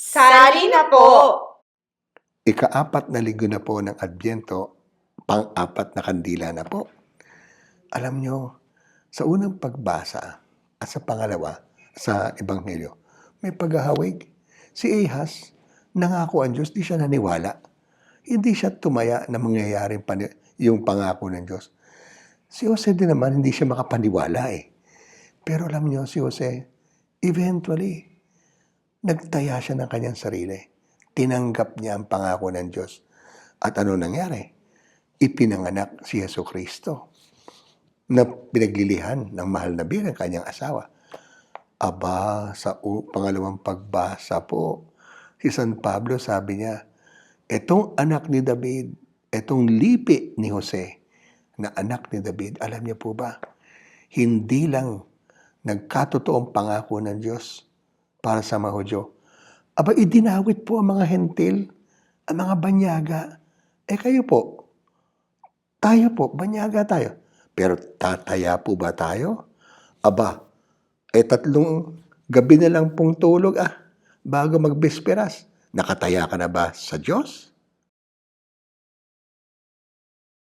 Sali na po! Ika-4 na linggo na po ng Adbyento, pang-4 na kandila na po. Alam nyo, sa unang pagbasa at sa pangalawa, sa Ebanghelyo, may paghahawig. Si Ahaz, nangako ang Diyos, di siya naniwala. Hindi siya tumaya na mangyayaring yung pangako ng Diyos. Si Jose din naman, hindi siya makapaniwala eh. Pero alam nyo, si Jose, eventually, nagtaya siya ng kanyang sarili. Tinanggap niya ang pangako ng Diyos. At ano nangyari? Ipinanganak si Jesucristo na pinaglilihan ng mahal na bilang kanyang asawa. Aba, sa pangalawang pagbasa po, si San Pablo sabi niya, etong anak ni David, etong lipi ni Jose na anak ni David, alam niyo po ba, hindi lang nagkatotoong pangako ng Diyos para sa mga Hudyo. Aba, idinawit po ang mga hentil, ang mga banyaga. Kayo po, tayo po, banyaga tayo. Pero tataya po ba tayo? Aba, 3 gabi na lang pong tulog bago magbisperas. Nakataya ka na ba sa Diyos?